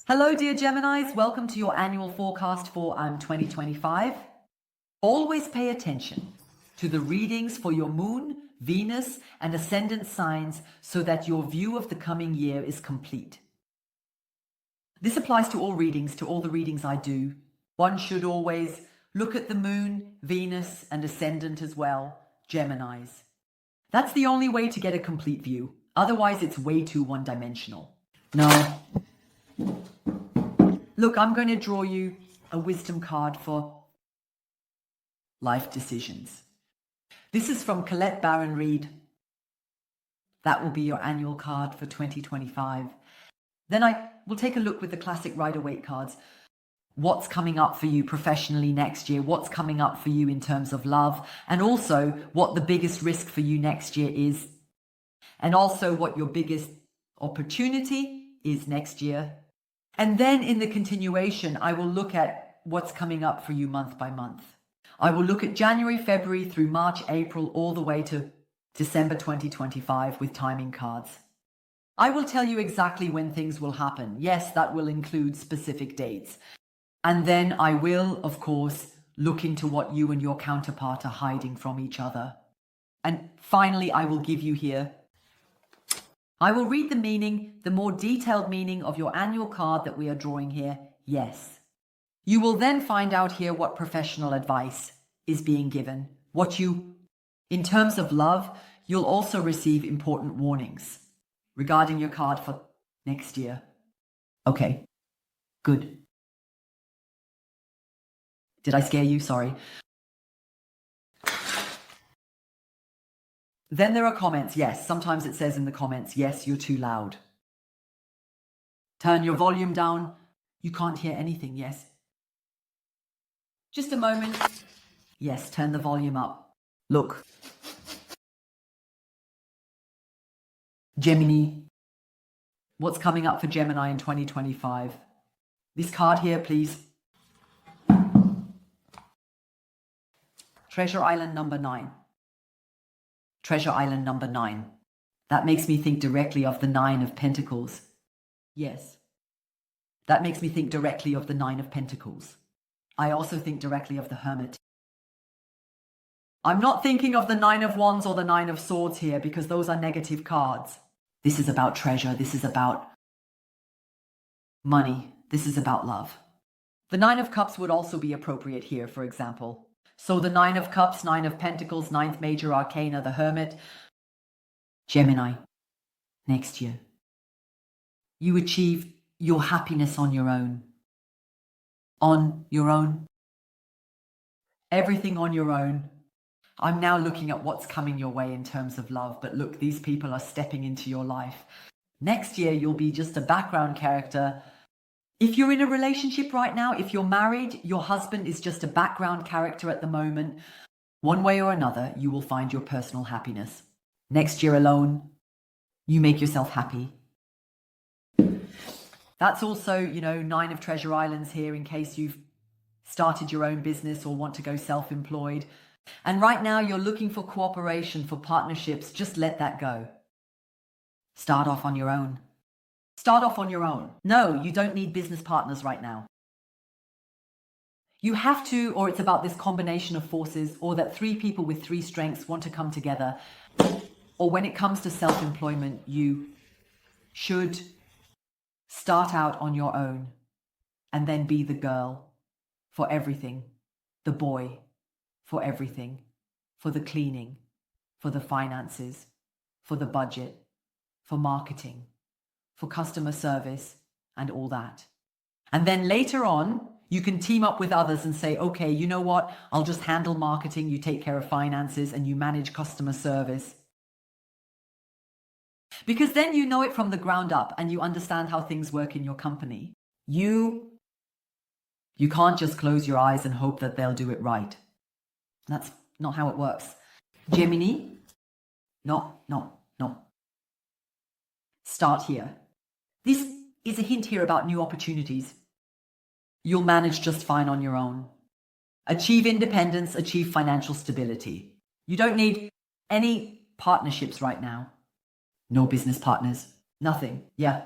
Hello, dear Geminis. Welcome to your annual forecast for 2025. Always pay attention to the readings for your moon, Venus, and ascendant signs so that your view of the coming year is complete. This applies to all readings, to all the readings I do. One should always look at the moon, Venus, and ascendant as well, Geminis. That's the only way to get a complete view. Otherwise, it's way too one-dimensional. No. Look, I'm going to draw you a wisdom card for life decisions. This is from Colette Baron Reid. That will be your annual card for 2025. Then I will take a look with the classic Rider-Waite cards. What's coming up for you professionally next year? What's coming up for you in terms of love? And also what the biggest risk for you next year is. And also what your biggest opportunity is next year. And then in the continuation, I will look at what's coming up for you month by month. I will look at January, February through March, April, all the way to December 2025 with timing cards. I will tell you exactly when things will happen. Yes, that will include specific dates. And then I will, of course, look into what you and your counterpart are hiding from each other. And finally, I will give you here, I will read the meaning, the more detailed meaning of your annual card that we are drawing here, yes. You will then find out here what professional advice is being given. In terms of love, you'll also receive important warnings regarding your card for next year. Okay, good. Did I scare you? Sorry. Then there are comments. Yes, sometimes it says in the comments, yes, you're too loud. Turn your volume down. You can't hear anything, yes. Just a moment. Yes, turn the volume up. Look. Gemini. What's coming up for Gemini in 2025? This card here, please. Treasure Island number 9. Treasure Island number 9. That makes me think directly of the 9 of Pentacles. Yes. That makes me think directly of the 9 of Pentacles. I also think directly of the Hermit. I'm not thinking of the 9 of Wands or the 9 of Swords here because those are negative cards. This is about treasure. This is about money. This is about love. The 9 of Cups would also be appropriate here, for example. So the 9 of Cups, 9 of Pentacles, 9th major arcana, the Hermit. Gemini, next year. You achieve your happiness on your own. On your own. Everything on your own. I'm now looking at what's coming your way in terms of love. But look, these people are stepping into your life. Next year, you'll be just a background character. If you're in a relationship right now, if you're married, your husband is just a background character at the moment. One way or another, you will find your personal happiness. Next year alone, you make yourself happy. That's also, 9 of Treasure Islands here in case you've started your own business or want to go self-employed. And right now you're looking for cooperation, for partnerships. Just let that go. Start off on your own. Start off on your own. No, you don't need business partners right now. You have to, or it's about this combination of forces, or that 3 people with 3 strengths want to come together. Or when it comes to self-employment, you should start out on your own and then be the girl for everything, the boy for everything, for the cleaning, for the finances, for the budget, for marketing, for customer service and all that. And then later on, you can team up with others and say, okay, you know what? I'll just handle marketing, you take care of finances, and you manage customer service. Because then you know it from the ground up and you understand how things work in your company. You can't just close your eyes and hope that they'll do it right. That's not how it works. Gemini? No. Start here. This is a hint here about new opportunities. You'll manage just fine on your own. Achieve independence, achieve financial stability. You don't need any partnerships right now. No business partners. Nothing. Yeah.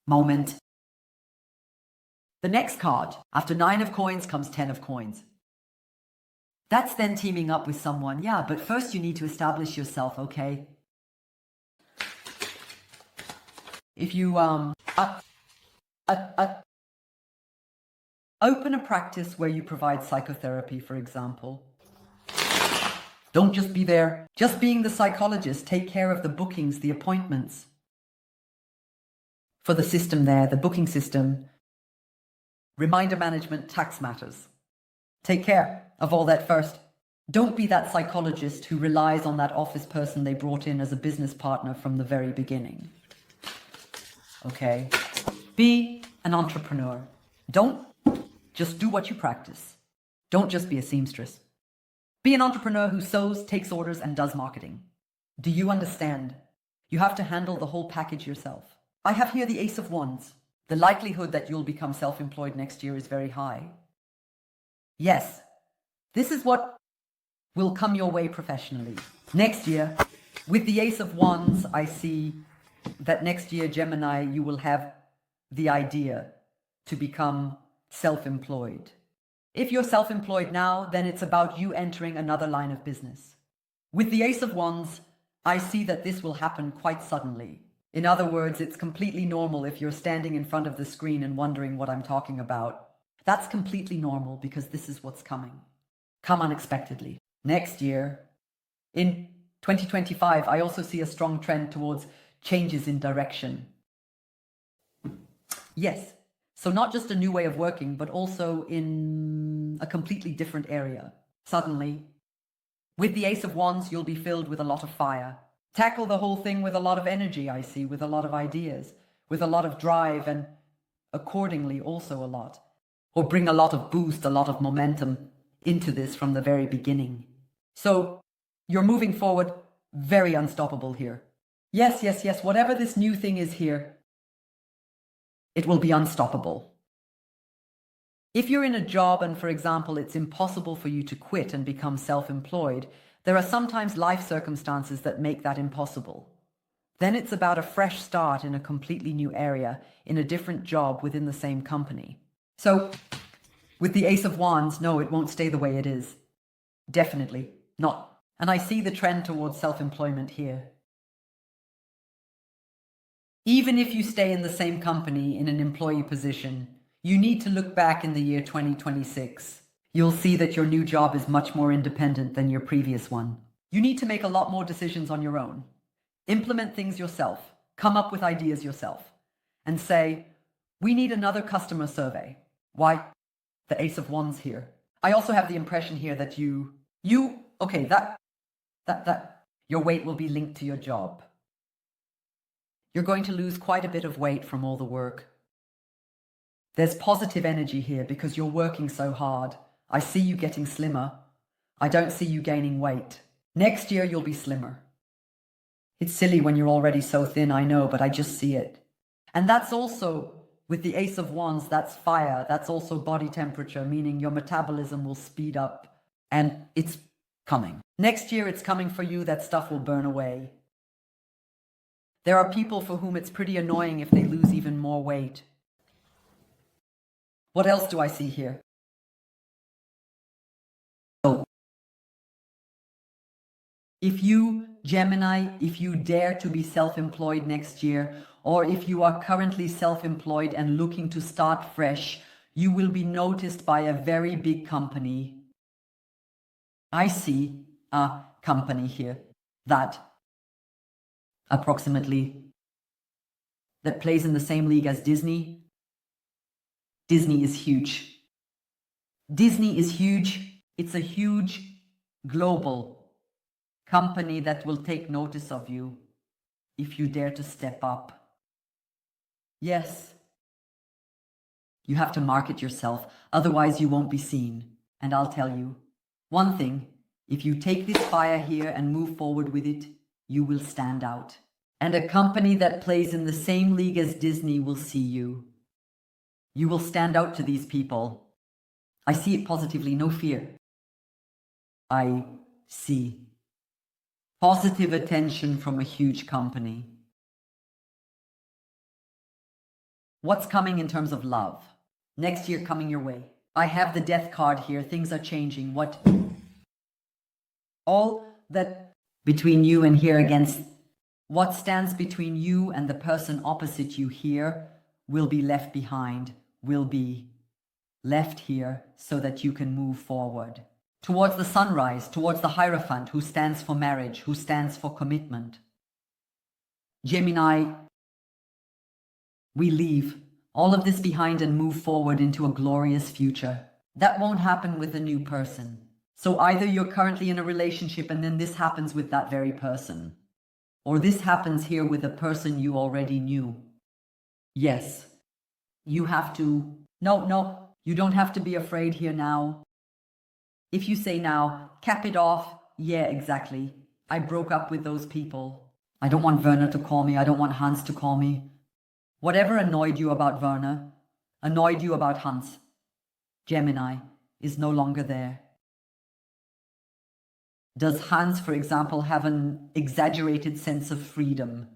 Moment. The next card, after 9 of coins comes 10 of coins. That's then teaming up with someone. Yeah, but first you need to establish yourself, okay? If you open a practice where you provide psychotherapy, for example. Don't just be there. Just being the psychologist, take care of the bookings, the appointments. For the system there, the booking system, reminder management, tax matters. Take care of all that first. Don't be that psychologist who relies on that office person they brought in as a business partner from the very beginning. Okay? Be an entrepreneur. Don't just do what you practice. Don't just be a seamstress. Be an entrepreneur who sews, takes orders, and does marketing. Do you understand? You have to handle the whole package yourself. I have here the Ace of Wands. The likelihood that you'll become self-employed next year is very high. Yes, this is what will come your way professionally. Next year, with the Ace of Wands, I see that next year, Gemini, you will have the idea to become self-employed. If you're self-employed now, then it's about you entering another line of business. With the Ace of Wands, I see that this will happen quite suddenly. In other words, it's completely normal if you're standing in front of the screen and wondering what I'm talking about. That's completely normal because this is what's coming. Come unexpectedly. Next year, in 2025, I also see a strong trend towards changes in direction. Yes, so not just a new way of working, but also in a completely different area. Suddenly, with the Ace of Wands, you'll be filled with a lot of fire. Tackle the whole thing with a lot of energy, I see, with a lot of ideas, with a lot of drive, and accordingly also a lot. Or bring a lot of boost, a lot of momentum into this from the very beginning. So you're moving forward, very unstoppable here. Yes, whatever this new thing is here, it will be unstoppable. If you're in a job and, for example, it's impossible for you to quit and become self-employed, there are sometimes life circumstances that make that impossible. Then it's about a fresh start in a completely new area, in a different job within the same company. So, with the Ace of Wands, no, it won't stay the way it is. Definitely not. And I see the trend towards self-employment here. Even if you stay in the same company in an employee position, you need to look back in the year 2026. You'll see that your new job is much more independent than your previous one. You need to make a lot more decisions on your own. Implement things yourself. Come up with ideas yourself. And say, we need another customer survey. Why? The Ace of Wands here. I also have the impression here that your weight will be linked to your job. You're going to lose quite a bit of weight from all the work. There's positive energy here because you're working so hard. I see you getting slimmer. I don't see you gaining weight. Next year, you'll be slimmer. It's silly when you're already so thin, I know, but I just see it. And that's also, with the Ace of Wands, that's fire. That's also body temperature, meaning your metabolism will speed up. And it's coming. Next year, it's coming for you. That stuff will burn away. There are people for whom it's pretty annoying if they lose even more weight. What else do I see here? Oh. If you, Gemini, if you dare to be self-employed next year, or if you are currently self-employed and looking to start fresh, you will be noticed by a very big company. I see a company here that plays in the same league as Disney. Disney is huge. Disney is huge. It's a huge global company that will take notice of you if you dare to step up. Yes. You have to market yourself, otherwise you won't be seen. And I'll tell you one thing, if you take this fire here and move forward with it, you will stand out. And a company that plays in the same league as Disney will see you. You will stand out to these people. I see it positively, no fear. I see positive attention from a huge company. What's coming in terms of love? Next year coming your way. I have the death card here. Things are changing. What? All that between you and here against what stands between you and the person opposite you here will be left behind, will be left here so that you can move forward. Towards the sunrise, towards the Hierophant who stands for marriage, who stands for commitment. Gemini, we leave all of this behind and move forward into a glorious future. That won't happen with a new person. So either you're currently in a relationship and then this happens with that very person, or this happens here with a person you already knew. Yes, you have to. No, you don't have to be afraid here now. If you say now, cap it off. Yeah, exactly. I broke up with those people. I don't want Werner to call me. I don't want Hans to call me. Whatever annoyed you about Werner, annoyed you about Hans, Gemini, is no longer there. Does Hans, for example, have an exaggerated sense of freedom?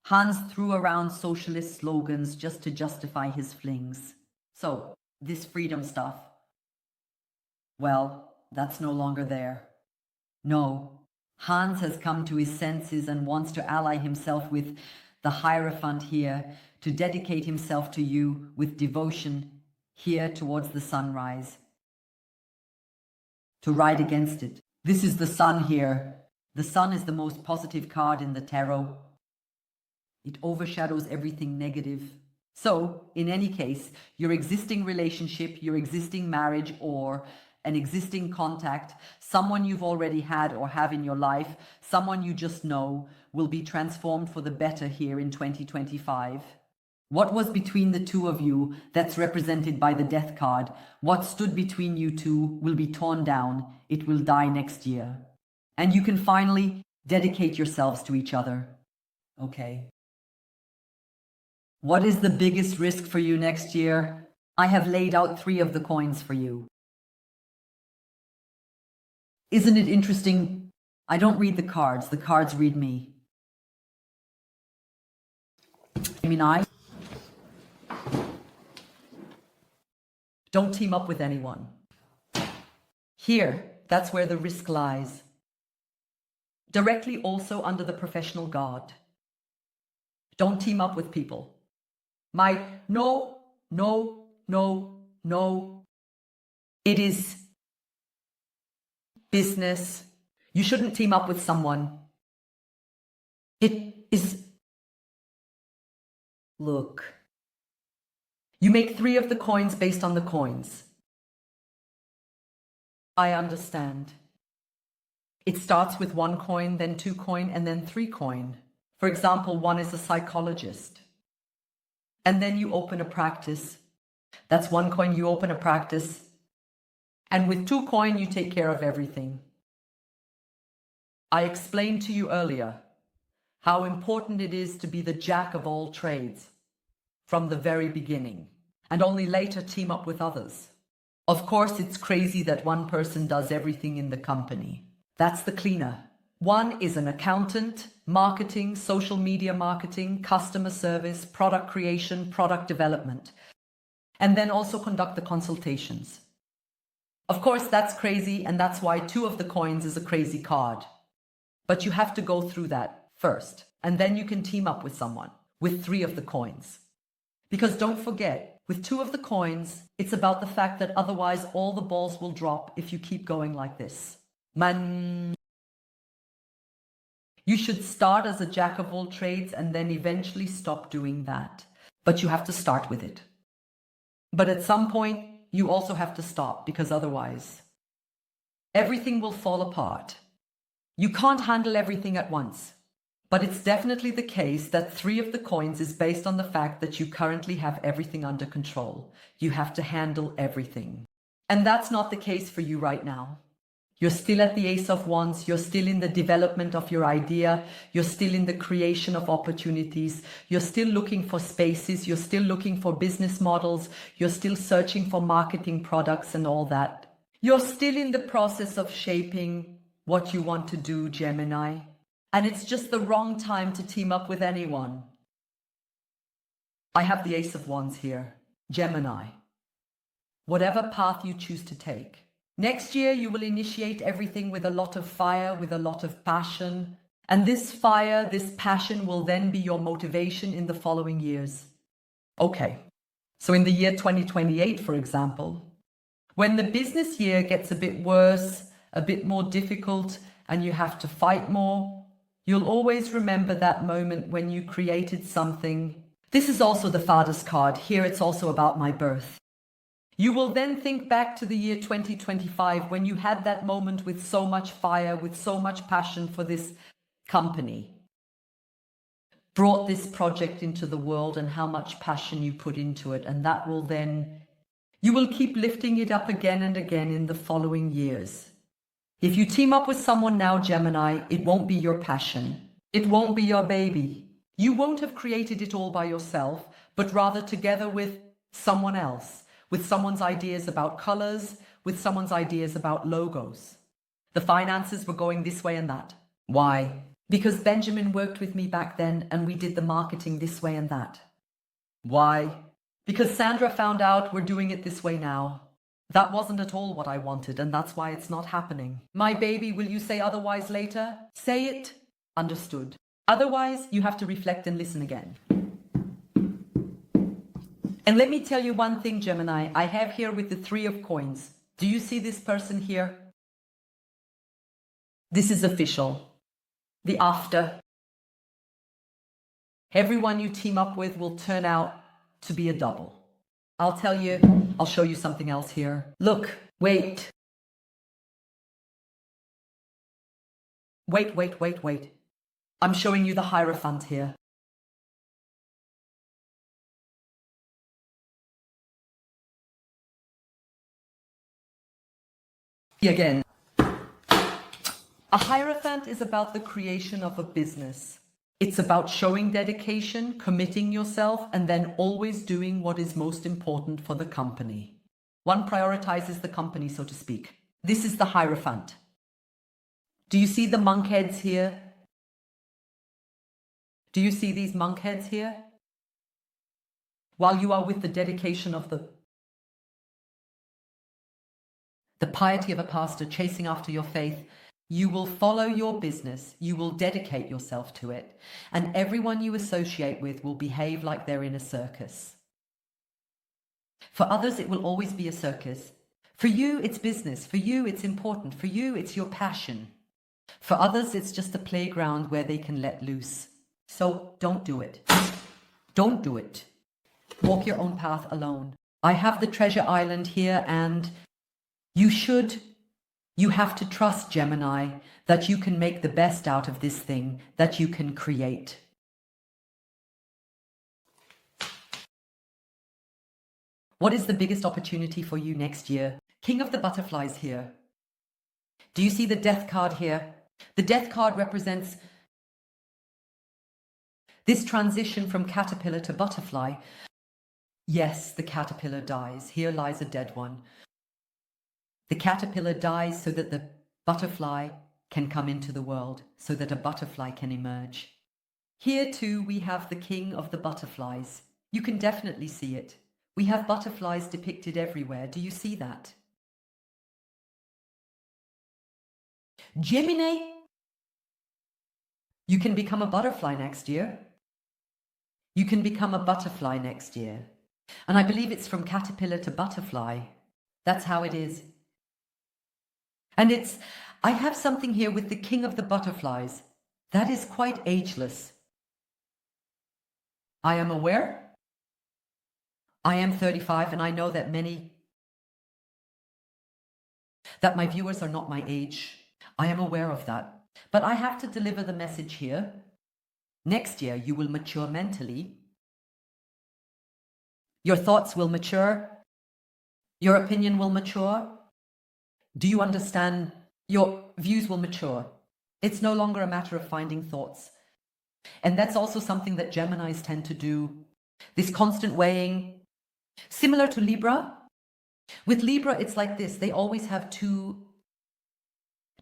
Hans threw around socialist slogans just to justify his flings. So, this freedom stuff, well, that's no longer there. No, Hans has come to his senses and wants to ally himself with the Hierophant here, to dedicate himself to you with devotion here towards the sunrise. To ride against it. This is the sun here. The sun is the most positive card in the tarot. It overshadows everything negative. So, in any case, your existing relationship, your existing marriage, or an existing contact, someone you've already had or have in your life, someone you just know, will be transformed for the better here in 2025. What was between the two of you, that's represented by the death card, what stood between you two will be torn down. It will die next year. And you can finally dedicate yourselves to each other. Okay. What is the biggest risk for you next year? I have laid out 3 of the coins for you. Isn't it interesting? I don't read the cards read me. Gemini, don't team up with anyone. Here, that's where the risk lies. Directly also under the professional guard. Don't team up with people. No. It is business. You shouldn't team up with someone. It is... Look. You make 3 of the coins based on the coins. I understand. It starts with 1 coin, then 2 coin, and then 3 coin. For example, 1 is a psychologist. And then you open a practice. That's 1 coin, you open a practice. And with 2 coin, you take care of everything. I explained to you earlier how important it is to be the jack of all trades from the very beginning, and only later team up with others. Of course, it's crazy that one person does everything in the company. That's the cleaner. One is an accountant, marketing, social media marketing, customer service, product creation, product development, and then also conduct the consultations. Of course, that's crazy, and that's why 2 of the coins is a crazy card. But you have to go through that first, and then you can team up with someone with 3 of the coins. Because don't forget, with 2 of the coins, it's about the fact that otherwise all the balls will drop if you keep going like this. You should start as a jack of all trades and then eventually stop doing that. But you have to start with it. But at some point, you also have to stop, because otherwise everything will fall apart. You can't handle everything at once. But it's definitely the case that 3 of the coins is based on the fact that you currently have everything under control. You have to handle everything. And that's not the case for you right now. You're still at the Ace of Wands. You're still in the development of your idea. You're still in the creation of opportunities. You're still looking for spaces. You're still looking for business models. You're still searching for marketing products and all that. You're still in the process of shaping what you want to do, Gemini. And it's just the wrong time to team up with anyone. I have the Ace of Wands here. Gemini, whatever path you choose to take. Next year, you will initiate everything with a lot of fire, with a lot of passion. And this fire, this passion will then be your motivation in the following years. Okay, so in the year 2028, for example, when the business year gets a bit worse, a bit more difficult, and you have to fight more, you'll always remember that moment when you created something. This is also the Father's card. Here it's also about my birth. You will then think back to the year 2025 when you had that moment with so much fire, with so much passion for this company, brought this project into the world and how much passion you put into it. And that will then, you will keep lifting it up again and again in the following years. If you team up with someone now, Gemini, it won't be your passion. It won't be your baby. You won't have created it all by yourself, but rather together with someone else, with someone's ideas about colors, with someone's ideas about logos. The finances were going this way and that. Why? Because Benjamin worked with me back then and we did the marketing this way and that. Why? Because Sandra found out we're doing it this way now. That wasn't at all what I wanted, and that's why it's not happening. My baby, will you say otherwise later? Say it. Understood. Otherwise, you have to reflect and listen again. And let me tell you one thing, Gemini, I have here with the 3 of coins. Do you see this person here? This is official. The after. Everyone you team up with will turn out to be a double. I'll tell you, I'll show you something else here. Look, wait. Wait. I'm showing you the Hierophant here. Again. A Hierophant is about the creation of a business. It's about showing dedication, committing yourself, and then always doing what is most important for the company. One prioritizes the company, so to speak. This is the Hierophant. Do you see the monk heads here? Do you see these monk heads here? While you are with the dedication of the piety of a pastor, chasing after your faith, you will follow your business, you will dedicate yourself to it, and everyone you associate with will behave like they're in a circus. For others, it will always be a circus. For you, it's business. For you, it's important. For you, it's your passion. For others, it's just a playground where they can let loose. So don't do it. Don't do it. Walk your own path alone. I have the treasure island here, and you have to trust, Gemini, that you can make the best out of this thing, that you can create. What is the biggest opportunity for you next year? King of the Butterflies here. Do you see the Death card here? The Death card represents this transition from caterpillar to butterfly. Yes, the caterpillar dies. Here lies a dead one. The caterpillar dies so that the butterfly can come into the world, so that a butterfly can emerge. Here too we have the King of the Butterflies. You can definitely see it. We have butterflies depicted everywhere. Do you see that? Gemini, you can become a butterfly next year. You can become a butterfly next year. And I believe it's from caterpillar to butterfly. That's how it is. And I have something here with the King of the Butterflies. That is quite ageless. I am aware. I am 35, and I know that my viewers are not my age. I am aware of that. But I have to deliver the message here. Next year, you will mature mentally. Your thoughts will mature. Your opinion will mature. Do you understand? Your views will mature. It's no longer a matter of finding thoughts. And that's also something that Geminis tend to do. This constant weighing, similar to Libra. With Libra, it's like this. They always have two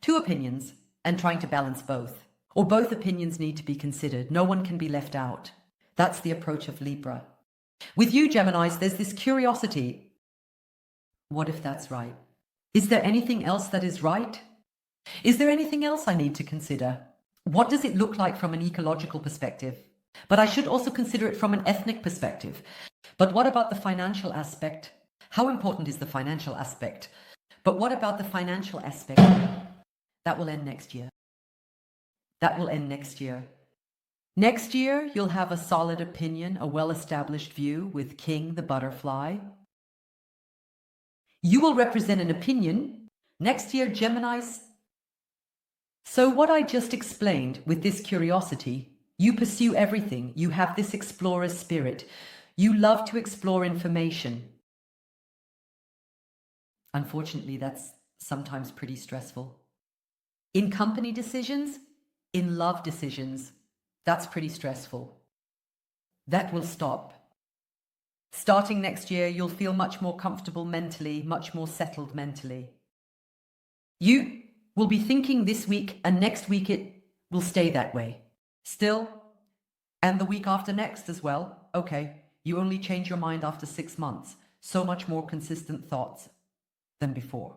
opinions and trying to balance both. Or both opinions need to be considered. No one can be left out. That's the approach of Libra. With you, Geminis, there's this curiosity. What if that's right? Is there anything else that is right? Is there anything else I need to consider? What does it look like from an ecological perspective? But I should also consider it from an ethnic perspective. But what about the financial aspect? How important is the financial aspect? But what about the financial aspect? That will end next year. That will end next year. Next year, you'll have a solid opinion, a well-established view with King the butterfly. You will represent an opinion. Next year, Geminis. So what I just explained with this curiosity, you pursue everything. You have this explorer's spirit. You love to explore information. Unfortunately, that's sometimes pretty stressful. In company decisions, in love decisions, that's pretty stressful. That will stop. Starting next year, you'll feel much more comfortable mentally, much more settled mentally. You will be thinking this week, and next week it will stay that way. Still, and the week after next as well. Okay, you only change your mind after 6 months. So much more consistent thoughts than before.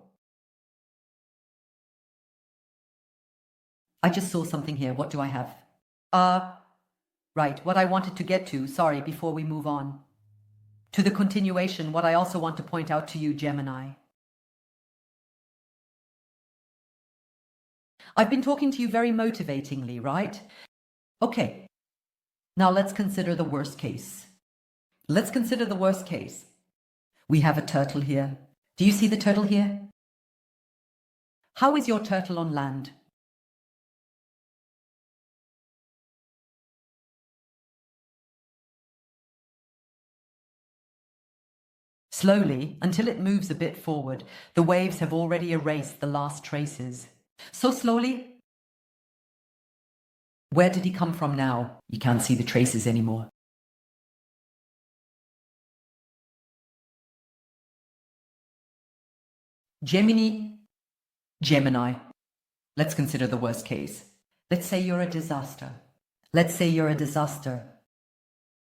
I just saw something here. What do I have? Right, what I wanted to get to, sorry, before we move on. To the continuation, what I also want to point out to you, Gemini. I've been talking to you very motivatingly, right? Okay, now let's consider the worst case. Let's consider the worst case. We have a turtle here. Do you see the turtle here? How is your turtle on land? Slowly, until it moves a bit forward, the waves have already erased the last traces. So slowly. Where did he come from now? You can't see the traces anymore. Gemini. Let's consider the worst case. Let's say you're a disaster. Let's say you're a disaster.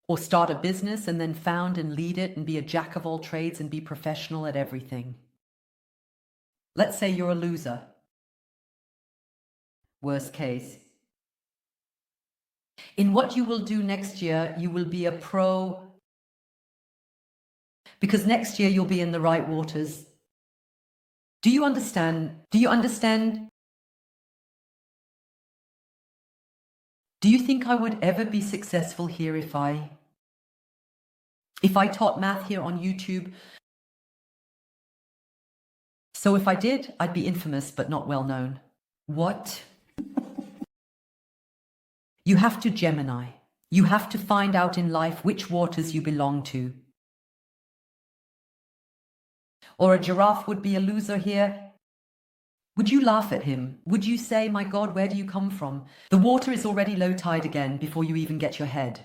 Or start a business and then found and lead it and be a jack of all trades and be professional at everything. Let's say you're a loser. Worst case. In what you will do next year, you will be a pro. Because next year you'll be in the right waters. Do you understand? Do you understand? Do you think I would ever be successful here if I taught math here on YouTube? So if I did, I'd be infamous but not well known. What? You have to, Gemini. You have to find out in life which waters you belong to. Or a giraffe would be a loser here. Would you laugh at him? Would you say, my God, where do you come from? The water is already low tide again before you even get your head.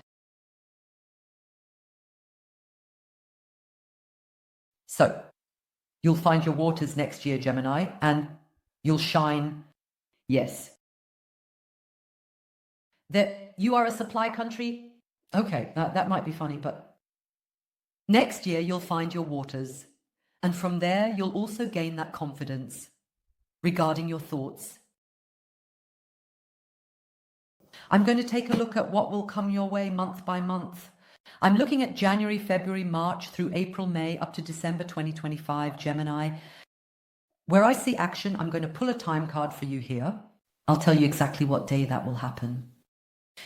So, you'll find your waters next year, Gemini, and you'll shine. Yes. That you are a supply country? Okay, that might be funny, but next year you'll find your waters. And from there, you'll also gain that confidence regarding your thoughts. I'm going to take a look at what will come your way month by month. I'm looking at January, February, March through April, May, up to December 2025, Gemini. Where I see action, I'm going to pull a time card for you here. I'll tell you exactly what day that will happen.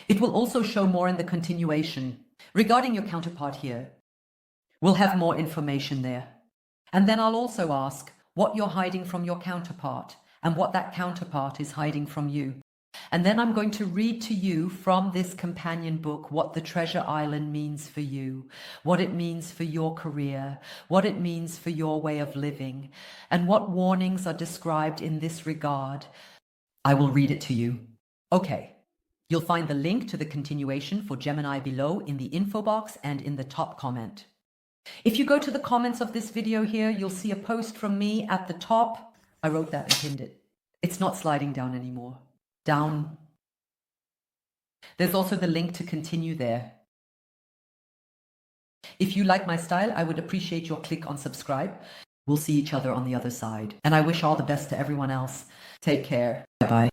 It will also show more in the continuation. Regarding your counterpart here, we'll have more information there. And then I'll also ask what you're hiding from your counterpart and what that counterpart is hiding from you. And then I'm going to read to you from this companion book what the Treasure Island means for you, what it means for your career, what it means for your way of living, and what warnings are described in this regard. I will read it to you. Okay. You'll find the link to the continuation for Gemini below in the info box and in the top comment. If you go to the comments of this video here, you'll see a post from me at the top. I wrote that and pinned it. It's not sliding down anymore. Down. There's also the link to continue there. If you like my style, I would appreciate your click on subscribe. We'll see each other on the other side. And I wish all the best to everyone else. Take care. Bye-bye.